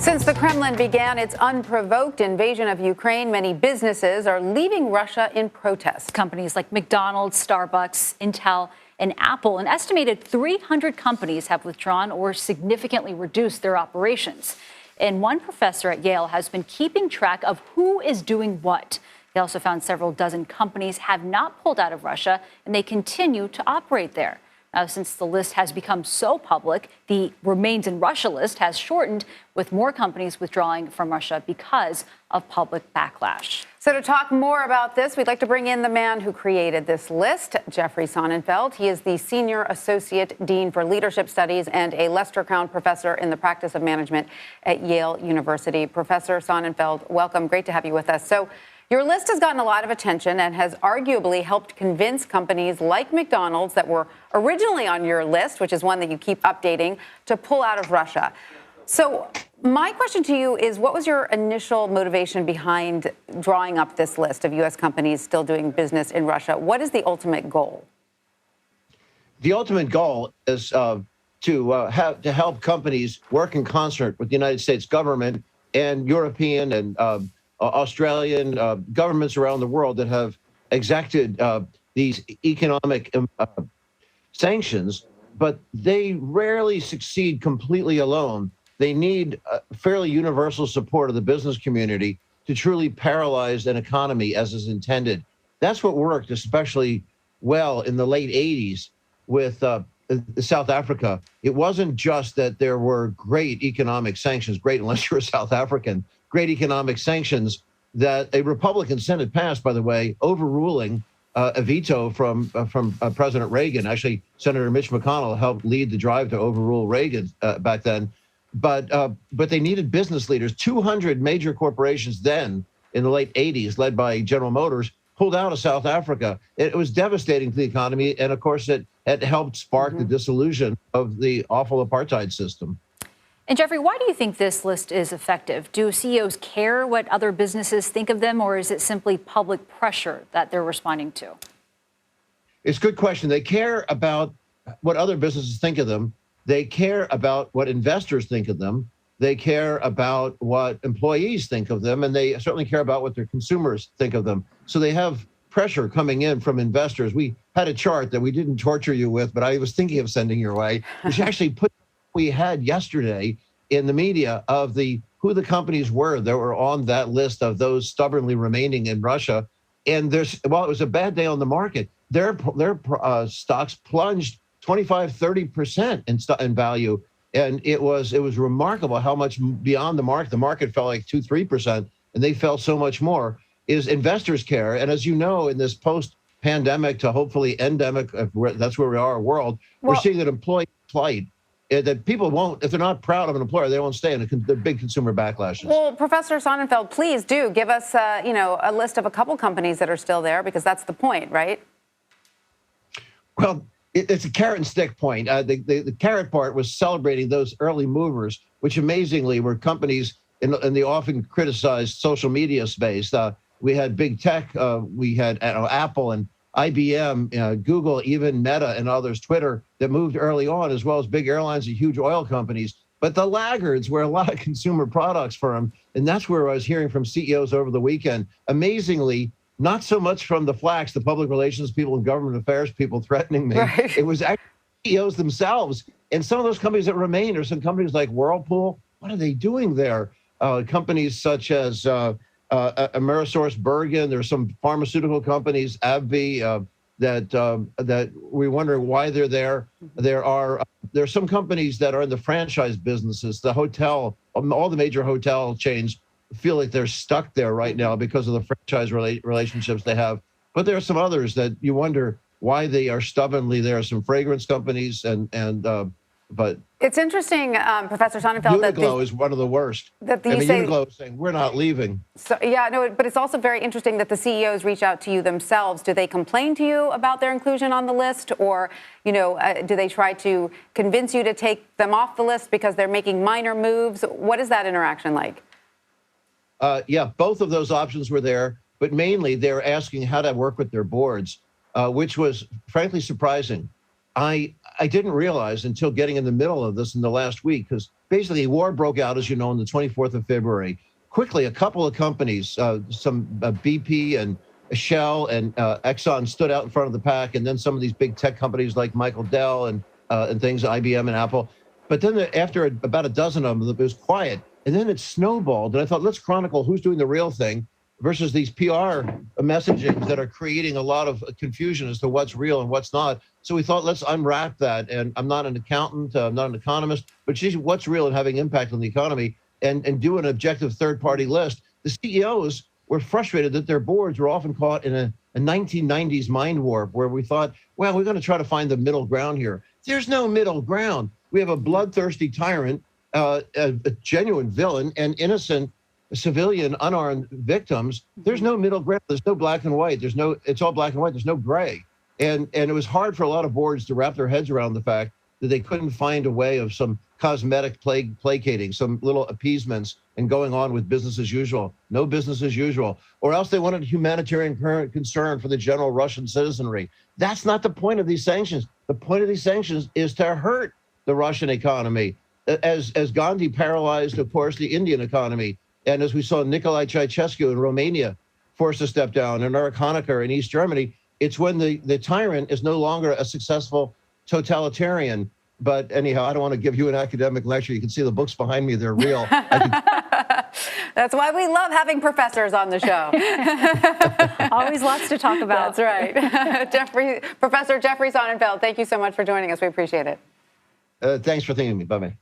Since the Kremlin began its unprovoked invasion of Ukraine, many businesses are leaving Russia in protest. Companies like McDonald's, Starbucks, Intel, and Apple, an estimated 300 companies have withdrawn or significantly reduced their operations. And one professor at Yale has been keeping track of who is doing what. They also found several dozen companies have not pulled out of Russia, and they continue to operate there. Now, since the list has become so public, the Remains in Russia list has shortened, with more companies withdrawing from Russia because of public backlash. So to talk more about this, we'd like to bring in the man who created this list, Jeffrey Sonnenfeld. He is the Senior Associate Dean for Leadership Studies and a Lester Crown Professor in the Practice of Management at Yale University. Professor Sonnenfeld, welcome. Great to have you with us. So your list has gotten a lot of attention and has arguably helped convince companies like McDonald's that were originally on your list, which is one that you keep updating, to pull out of Russia. So my question to you is, what was your initial motivation behind drawing up this list of U.S. companies still doing business in Russia? What is the ultimate goal? The ultimate goal is to help companies work in concert with the United States government and European and Australian governments around the world that have exacted these economic sanctions, but they rarely succeed completely alone. They need fairly universal support of the business community to truly paralyze an economy as is intended. That's what worked especially well in the late 80s with South Africa. It wasn't just that there were great economic sanctions, great unless you're a South African, great economic sanctions that a Republican Senate passed, by the way, overruling a veto from President Reagan. Actually, Senator Mitch McConnell helped lead the drive to overrule Reagan back then. But they needed business leaders. 200 major corporations then in the late 80s, led by General Motors, pulled out of South Africa. It was devastating to the economy. And of course, it helped spark the dissolution of the awful apartheid system. And Jeffrey, why do you think this list is effective? Do CEOs care what other businesses think of them, or is it simply public pressure that they're responding to? It's a good question. They care about what other businesses think of them. They care about what investors think of them. They care about what employees think of them, and they certainly care about what their consumers think of them. So they have pressure coming in from investors. We had a chart that we didn't torture you with, but I was thinking of sending your way, which actually put we had yesterday in the media of who the companies were that were on that list of those stubbornly remaining in Russia. And it was a bad day on the market. Their stocks plunged 25-30% in value. And it was remarkable how much beyond the market fell like 2-3%, and they fell so much more. Is investors care. And as you know, in this post-pandemic to hopefully endemic, that's where we are, world, we're seeing that employee flight, that people won't, if they're not proud of an employer, they won't stay, and the big consumer backlashes. Well, Professor Sonnenfeld, please do give us, a list of a couple companies that are still there, because that's the point, right? Well, it's a carrot and stick point. The carrot part was celebrating those early movers, which amazingly were companies in the often criticized social media space. We had big tech, we had Apple and IBM, Google, even Meta and others, Twitter, that moved early on, as well as big airlines and huge oil companies. But the laggards were a lot of consumer products firms. And that's where I was hearing from CEOs over the weekend. Amazingly, not so much from the FLACs, the public relations people and government affairs people threatening me. Right. It was actually CEOs themselves. And some of those companies that remain are some companies like Whirlpool. What are they doing there? Companies such as AmerisourceBergen. There's some pharmaceutical companies, AbbVie, that we wonder why they're there. There are some companies that are in the franchise businesses. The hotel, all the major hotel chains feel like they're stuck there right now because of the franchise relationships they have. But there are some others that you wonder why they are stubbornly there. Some fragrance companies but it's interesting, Professor Sonnenfeld, Uniqlo is one of the worst. Uniqlo is saying we're not leaving. So, but it's also very interesting that the CEOs reach out to you themselves. Do they complain to you about their inclusion on the list, or do they try to convince you to take them off the list because they're making minor moves? What is that interaction like? Both of those options were there, but mainly they're asking how to work with their boards, which was frankly surprising. I didn't realize until getting in the middle of this in the last week, because basically war broke out, as you know, on the 24th of February. Quickly, a couple of companies, some BP and Shell and Exxon stood out in front of the pack, and then some of these big tech companies like Michael Dell and things, IBM and Apple. But then after about a dozen of them, it was quiet. And then it snowballed. And I thought, let's chronicle who's doing the real thing versus these PR messagings that are creating a lot of confusion as to what's real and what's not. So we thought, let's unwrap that. And I'm not an accountant, I'm not an economist, but geez, what's real and having impact on the economy, and do an objective third-party list. The CEOs were frustrated that their boards were often caught in a 1990s mind warp where we thought, well, we're going to try to find the middle ground here. There's no middle ground. We have a bloodthirsty tyrant, a genuine villain, and innocent civilian unarmed victims. There's no middle ground. There's no black and white. It's all black and white. There's no gray. And it was hard for a lot of boards to wrap their heads around the fact that they couldn't find a way of some cosmetic placating, some little appeasements, and going on with business as usual. No business as usual. Or else they wanted humanitarian concern for the general Russian citizenry. That's not the point of these sanctions. The point of these sanctions is to hurt the Russian economy, as Gandhi paralyzed, of course, the Indian economy. And as we saw Nicolae Ceausescu in Romania forced to step down, and Erich Honecker in East Germany, it's when the tyrant is no longer a successful totalitarian. But anyhow, I don't want to give you an academic lecture. You can see the books behind me. They're real. That's why we love having professors on the show. Always lots to talk about. That's right. Professor Jeffrey Sonnenfeld, thank you so much for joining us. We appreciate it. Thanks for thinking of me. Bye-bye.